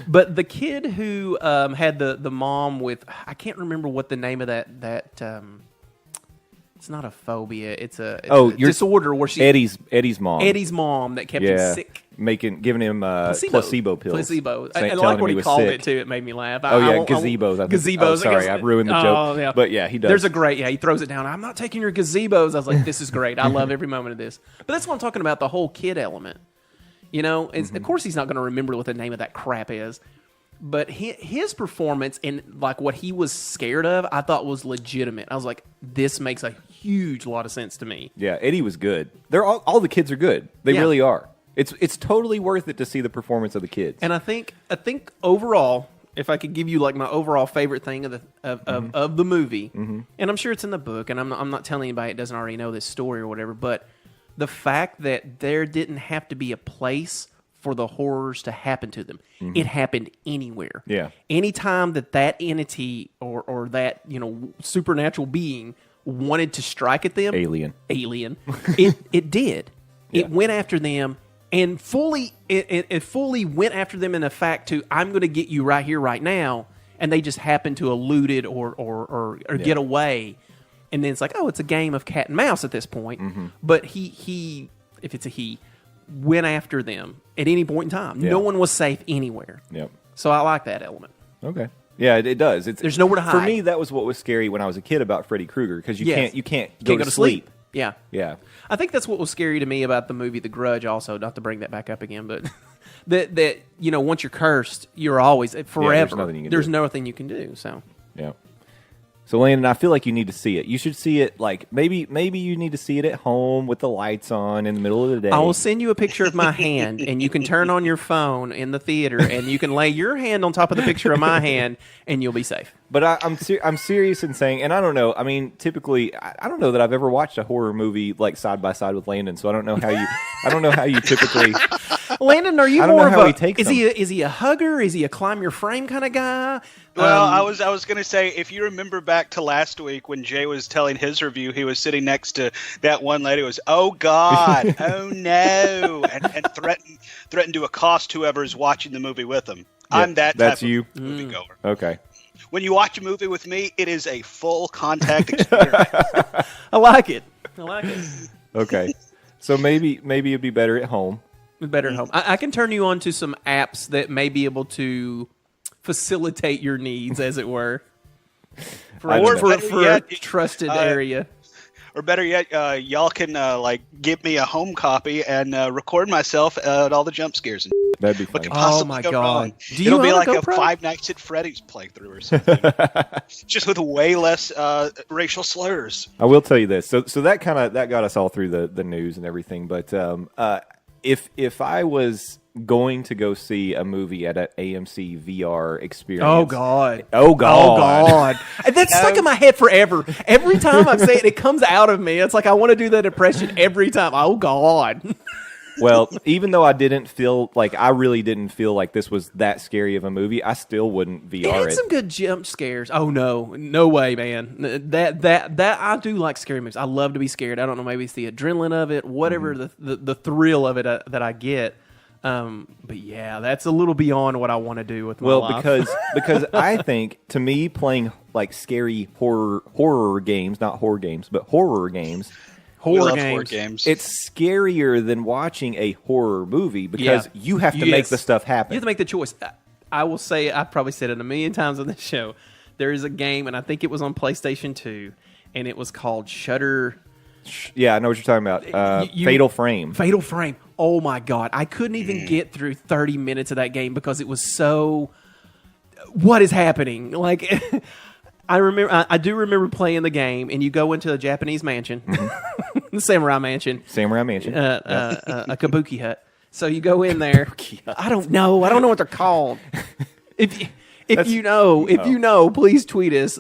But the kid who had the mom with, I can't remember what the name of that it's not a phobia. It's a disorder where she Eddie's mom. Eddie's mom that kept him sick. Giving him placebo pills. Placebo. Saying- I telling like him what he was call sick. it too. It made me laugh. Gazebos. I think. Gazebos. Oh, sorry, I've ruined the joke. Oh, yeah. But yeah, he does. There's a great, he throws it down. I'm not taking your gazebos. I was like, this is great. I love every moment of this. But that's what I'm talking about, the whole kid element. Of course he's not going to remember what the name of that crap is. But his performance and like what he was scared of, I thought was legitimate. I was like, this makes a huge lot of sense to me. Yeah, Eddie was good. They're all the kids are good. They really are. It's totally worth it to see the performance of the kids. And I think overall, if I could give you like my overall favorite thing of the movie, and I'm sure it's in the book, and I'm not telling anybody that doesn't already know this story or whatever, but the fact that there didn't have to be a place for the horrors to happen to them. It happened anywhere. Yeah. Anytime that entity or that, supernatural being wanted to strike at them. Alien. It did. Yeah. It went after them and it fully went after them in the fact to, I'm going to get you right here, right now. And they just happened to elude it or get away. And then it's like, oh, it's a game of cat and mouse at this point. But he, if it's a he, went after them at any point in time. Yeah. No one was safe anywhere. Yep. So I like that element. Okay. Yeah, it does. There's nowhere to hide. For me, that was what was scary when I was a kid about Freddy Krueger because you can't go to sleep. Yeah. Yeah. I think that's what was scary to me about the movie The Grudge also, not to bring that back up again, but that once you're cursed, you're always forever. There's nothing you can do. So yeah. So Landon, I feel like you need to see it. You should see it like maybe you need to see it at home with the lights on in the middle of the day. I will send you a picture of my hand, and you can turn on your phone in the theater, and you can lay your hand on top of the picture of my hand, and you'll be safe. But I'm serious in saying, and I don't know. I mean, typically, I don't know that I've ever watched a horror movie like side by side with Landon. So I don't know how you typically. Landon, are you I don't more know of how a? he takes is them. he a hugger? Is he a climb your frame kind of guy? Well, I was going to say, if you remember back to last week when Jay was telling his review, he was sitting next to that one lady who was, oh, God, oh, no, and threatened to accost whoever's watching the movie with him. Yeah, I'm that that's type you? of moviegoer. Okay. When you watch a movie with me, it is a full contact experience. I like it. Okay. So maybe it'd be better at home. Better at home. I can turn you on to some apps that may be able to facilitate your needs, as it were, for a trusted area. Or better yet, y'all can give me a home copy and record myself at all the jump scares. That'd be What funny. could possibly Oh my go God! wrong? Do you It'll be own a like a GoPro? Five Nights at Freddy's playthrough or something, just with way less racial slurs. I will tell you this. So that got us all through the news and everything. But if I was going to go see a movie at an AMC VR experience, Oh God! That's stuck in my head forever. Every time I say it, it comes out of me. It's like I want to do that impression every time. Oh God! Well, even though I really didn't feel like this was that scary of a movie, I still wouldn't It VR had it. some good jump scares. Oh no way, man! That I do like scary movies. I love to be scared. I don't know, maybe it's the adrenaline of it, whatever the thrill of it that I get. But yeah, that's a little beyond what I want to do with my life. because I think to me playing like scary horror games, not horror games, but horror games. We love horror games. It's scarier than watching a horror movie because you have to make the stuff happen. You have to make the choice. I will say, I've probably said it a million times on this show. There is a game, and I think it was on PlayStation 2, and it was called Shudder. Yeah, I know what you're talking about. Fatal Frame. Fatal Frame. Oh my God. I couldn't even get through 30 minutes of that game because it was so what is happening? Like, I do remember playing the game, and you go into a Japanese mansion, the samurai mansion, a kabuki hut. So you go in there. I don't know what they're called. If you know, please tweet us.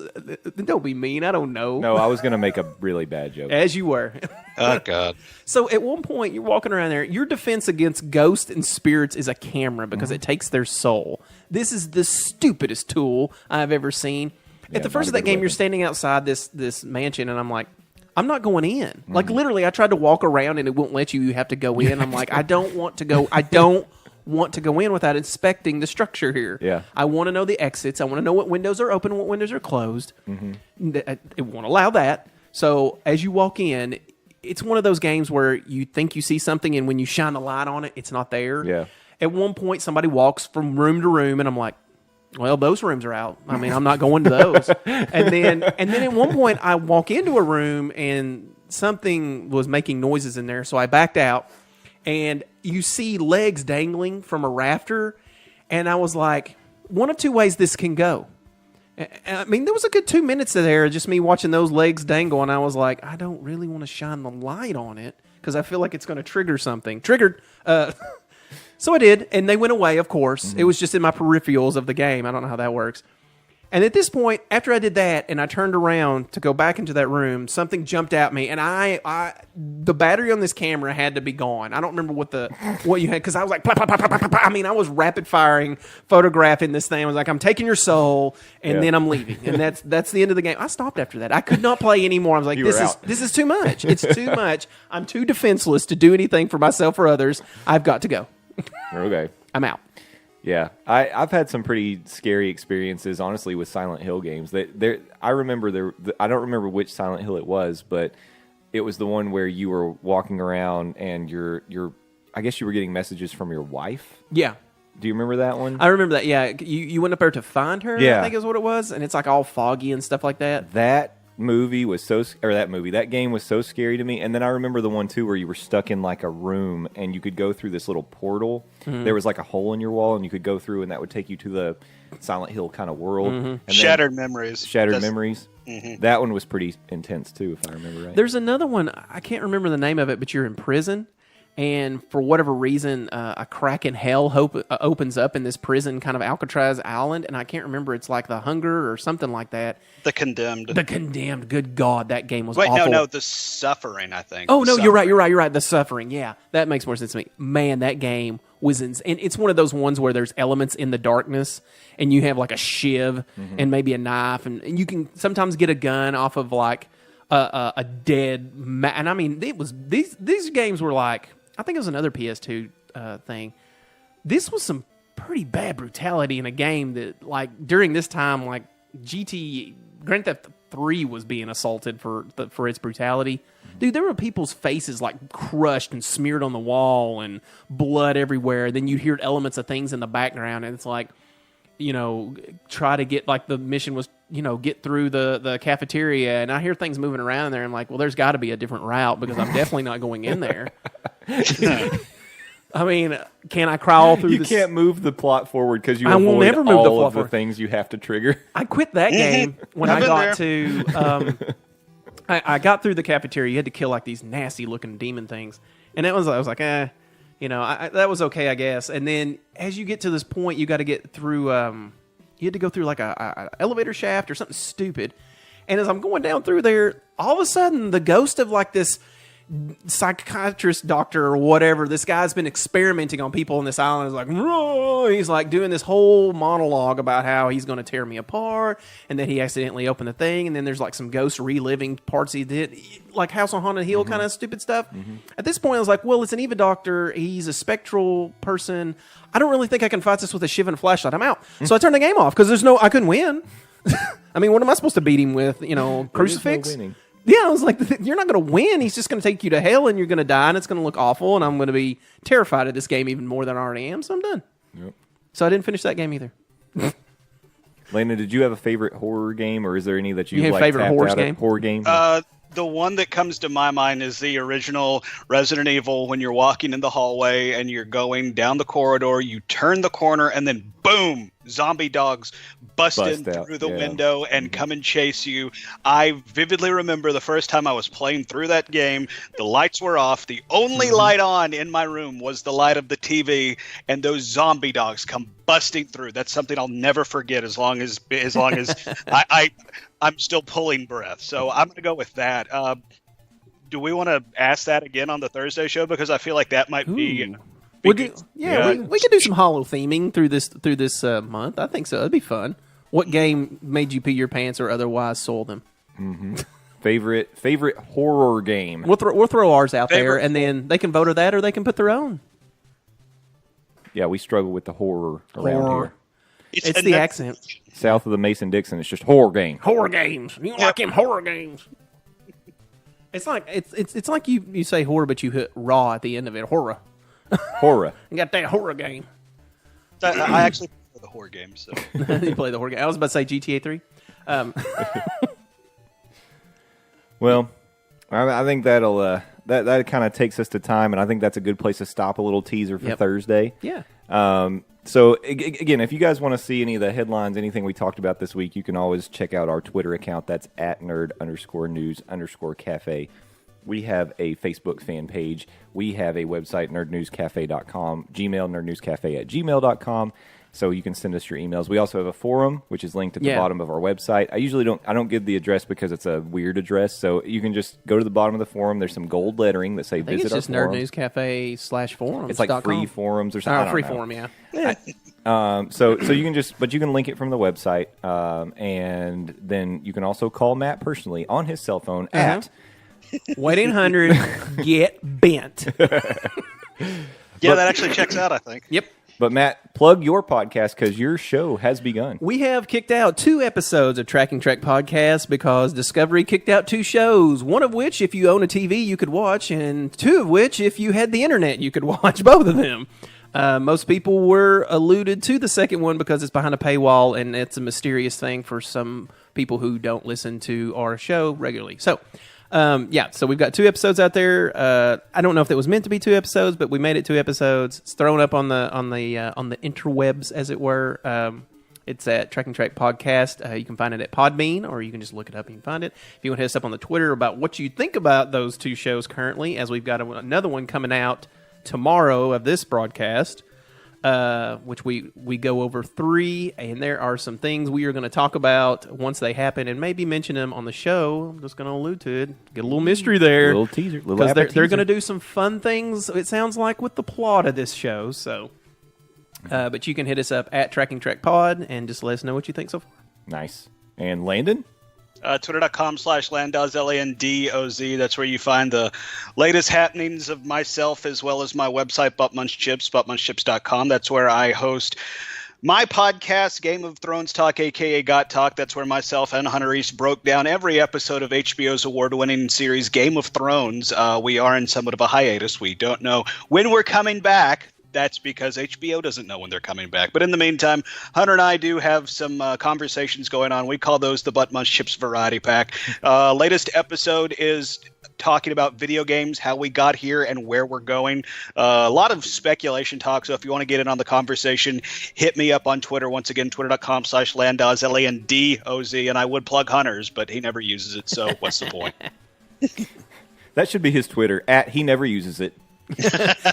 Don't be mean. I don't know. No, I was going to make a really bad joke. As you were. Oh, God. So at one point, you're walking around there. Your defense against ghosts and spirits is a camera because it takes their soul. This is the stupidest tool I've ever seen. At the first of that game, you're standing outside this mansion, and I'm like, I'm not going in. Like, literally, I tried to walk around, and it won't let you. You have to go in. I'm like, I don't want to go. I don't want to go in without inspecting the structure here. Yeah. I want to know the exits. I want to know what windows are open and what windows are closed. It won't allow that. So as you walk in, it's one of those games where you think you see something, and when you shine the light on it, it's not there. Yeah. At one point, somebody walks from room to room, and I'm like, well, those rooms are out. I mean, I'm not going to those. and then at one point, I walk into a room, and something was making noises in there, so I backed out, and you see legs dangling from a rafter, and I was like, one of two ways this can go. I mean, there was a good 2 minutes there, just me watching those legs dangle, and I was like, I don't really want to shine the light on it, because I feel like it's going to trigger something. Triggered. So I did, and they went away, of course. It was just in my peripherals of the game. I don't know how that works. And at this point, after I did that, and I turned around to go back into that room, something jumped at me, and the battery on this camera had to be gone. I don't remember what you had, because I was like, plah, plah, plah, plah, plah, plah. I mean, I was rapid firing, photographing this thing. I was like, I'm taking your soul, and then I'm leaving, and that's the end of the game. I stopped after that. I could not play anymore. I was like, this is too much. It's too much. I'm too defenseless to do anything for myself or others. I've got to go. Okay. I'm out. Yeah, I've had some pretty scary experiences, honestly, with Silent Hill games. I remember I don't remember which Silent Hill it was, but it was the one where you were walking around and I guess you were getting messages from your wife. Yeah. Do you remember that one? I remember that. Yeah, you went up there to find her. Yeah. I think is what it was, and it's like all foggy and stuff like that. That game was so scary to me. And then I remember the one too where you were stuck in like a room and you could go through this little portal. There was like a hole in your wall and you could go through, and that would take you to the Silent Hill kind of world. And Shattered Memories. That one was pretty intense too, if I remember right. There's another one. I can't remember the name of it, but you're in prison. And for whatever reason, a crack in hell opens up in this prison, kind of Alcatraz Island, and I can't remember. It's like The Hunger or something like that. The Condemned. Good God, that game was awful. No, The Suffering, I think. Oh, no, you're right. The Suffering, yeah. That makes more sense to me. Man, that game was and it's one of those ones where there's elements in the darkness, and you have like a shiv and maybe a knife, and you can sometimes get a gun off of like a dead and I mean, it was these games were like, I think it was another PS2 thing. This was some pretty bad brutality in a game that, like, during this time, like, Grand Theft 3 was being assaulted for its brutality. Dude, there were people's faces, like, crushed and smeared on the wall and blood everywhere. Then you'd hear elements of things in the background, and it's like, you know, try to get, like, the mission was, you know, get through the cafeteria, and I hear things moving around there, and I'm like, well, there's got to be a different route, because I'm definitely not going in there. I mean, can I crawl through You can't move the plot forward because you I will avoid never move the all plot of the forward. things you have to trigger. I quit that game when I got to... I got through the cafeteria. You had to kill, like, these nasty-looking demon things. And I was like, you know, that was okay, I guess. And then as you get to this point, you got to get through... you had to go through, like, a elevator shaft or something stupid. And as I'm going down through there, all of a sudden, the ghost of, like, this psychiatrist doctor or whatever, this guy's been experimenting on people on this island, is like, "Roar!" He's like doing this whole monologue about how he's going to tear me apart, and that he accidentally opened the thing, and then there's like some ghosts reliving parts he did, like House on Haunted Hill kind of stupid stuff. At this point I was like, well, it's an Eva doctor, he's a spectral person, I don't really think I can fight this with a shiv and a flashlight, I'm out. So I turned the game off because I couldn't win. I mean, what am I supposed to beat him with, you know, crucifix? Yeah, I was like, you're not going to win. He's just going to take you to hell, and you're going to die, and it's going to look awful, and I'm going to be terrified of this game even more than I already am, so I'm done. Yep. So I didn't finish that game either. Lena, did you have a favorite horror game, or is there any that you have like, a favorite horror game? The one that comes to my mind is the original Resident Evil, when you're walking in the hallway and you're going down the corridor, you turn the corner, and then boom, zombie dogs bust in Bust out, through the yeah. window and come and chase you. I vividly remember the first time I was playing through that game, the lights were off. The only light on in my room was the light of the TV, and those zombie dogs come busting through. That's something I'll never forget as long as I'm still pulling breath. So I'm going to go with that. Do we want to ask that again on the Thursday show? Because I feel like that might be We good. could do some Hollow theming through this month. I think so. That'd be fun. What game made you pee your pants or otherwise soil them? Favorite horror game. We'll throw ours out there, Favorite and then they can vote of that, or they can put their own. Yeah, we struggle with the horror around Horror. here. It's the accent. South of the Mason-Dixon, it's just horror game. Horror games. You like them horror games? It's like it's like you say horror, but you hit raw at the end of it. Horror. Horror. You got that horror game. I actually play the horror games. So. You play the horror game. I was about to say GTA 3. Well, I think that'll that kind of takes us to time, and I think that's a good place to stop. A little teaser for Thursday. Yeah. So again, if you guys want to see any of the headlines, anything we talked about this week, you can always check out our Twitter account. That's at nerd_news_cafe. We have a Facebook fan page. We have a website, nerdnewscafe.com, Gmail, nerdnewscafe@gmail.com. So you can send us your emails. We also have a forum, which is linked at the bottom of our website. I usually don't give the address because it's a weird address. So you can just go to the bottom of the forum. There's some gold lettering that say I think visit it's just our forum. nerdnewscafe/forums. It's like free forums or something. Free forum, yeah. So you can but you can link it from the website, and then you can also call Matt personally on his cell phone at 1-800-GET-BENT. Yeah, that actually checks out, I think. Yep. But Matt, plug your podcast because your show has begun. We have kicked out 2 episodes of Tracking Track Podcast because Discovery kicked out 2 shows, one of which, if you own a TV, you could watch, and 2 of which, if you had the internet, you could watch both of them. Most people were alluded to the second one because it's behind a paywall, and it's a mysterious thing for some people who don't listen to our show regularly. So, so we've got 2 episodes out there. I don't know if it was meant to be 2 episodes, but we made it 2 episodes. It's thrown up on the interwebs, as it were. It's at Tracking Track Podcast. You can find it at Podbean, or you can just look it up and you can find it. If you want to hit us up on the Twitter about what you think about those 2 shows currently, as we've got another one coming out tomorrow of this broadcast, which we go over 3, and there are some things we are going to talk about once they happen, and maybe mention them on the show. I'm just going to allude to it. Get a little mystery there, A little teaser, because they're going to do some fun things. It sounds like with the plot of this show. So, but you can hit us up at Tracking Track Pod and just let us know what you think so far. Nice. And Landon? Twitter.com/Landoz, LANDOZ. That's where you find the latest happenings of myself, as well as my website, buttmunchchips, buttmunchchips.com. That's where I host my podcast, Game of Thrones Talk, a.k.a. Got Talk. That's where myself and Hunter East broke down every episode of HBO's award-winning series, Game of Thrones. We are in somewhat of a hiatus. We don't know when we're coming back. That's because HBO doesn't know when they're coming back. But in the meantime, Hunter and I do have some conversations going on. We call those the Butt Munch Chips Variety Pack. Latest episode is talking about video games, how we got here and where we're going. A lot of speculation talk. So if you want to get in on the conversation, hit me up on Twitter. Once again, twitter.com/Landoz, LANDOZ. And I would plug Hunter's, but he never uses it. So what's the point? That should be his Twitter, at he never uses it.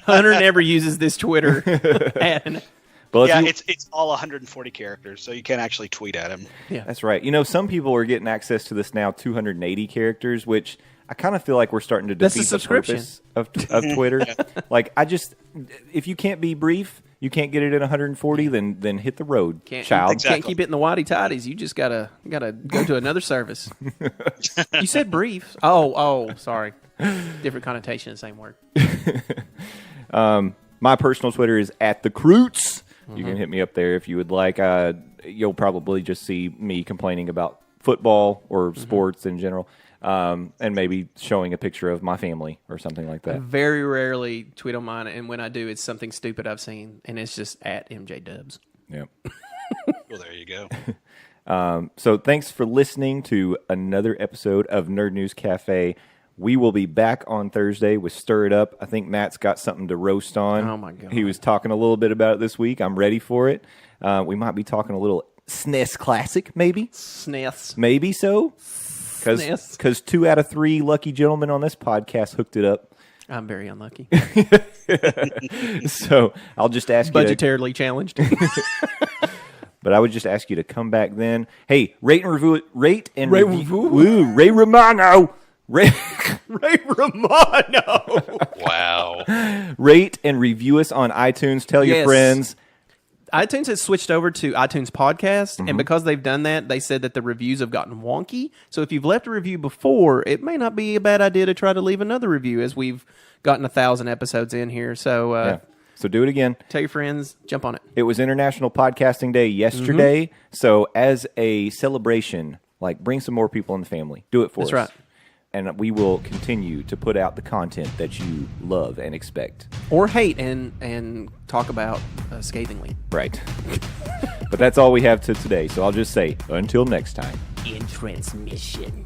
Hunter never uses this Twitter. But yeah, it's all 140 characters, so you can't actually tweet at him. Yeah, that's right. You know, some people are getting access to this now, 280 characters, which I kind of feel like we're starting to defeat the purpose of Twitter. Like, if you can't be brief, you can't get it at 140, then hit the road, child. Exactly. Can't keep it in the whitey tidies. You just gotta go to another service. You said brief. Oh, sorry. Different connotation, same word. My personal Twitter is at the Croots. You can hit me up there if you would like. You'll probably just see me complaining about football or sports in general, and maybe showing a picture of my family or something like that. I very rarely tweet on mine, and when I do, it's something stupid I've seen, and it's just at MJ Dubs. Yep. Well, there you go. So thanks for listening to another episode of Nerd News Cafe. We will be back on Thursday with Stir It Up. I think Matt's got something to roast on. Oh, my God. He was talking a little bit about it this week. I'm ready for it. We might be talking a little SNES Classic, maybe. SNES. Maybe so. SNES. Because 2 out of 3 lucky gentlemen on this podcast hooked it up. I'm very unlucky. So I'll just ask you. Budgetarily challenged. But I would just ask you to come back then. Hey, rate and review. Rate review? Woo, Ray Romano. Ray Romano. Wow. Rate and review us on iTunes. Tell your Yes. friends. iTunes has switched over to iTunes Podcast, and because they've done that, they said that the reviews have gotten wonky. So if you've left a review before, it may not be a bad idea to try to leave another review, as we've gotten 1,000 episodes in here. So Yeah. So do it again. tell your friends, jump on it. It was International Podcasting Day yesterday. So as a celebration, like bring some more people in the family. Do it for us. That's right. And we will continue to put out the content that you love and expect. Or hate and talk about scathingly. Right. But that's all we have to today. So I'll just say, until next time. In transmission.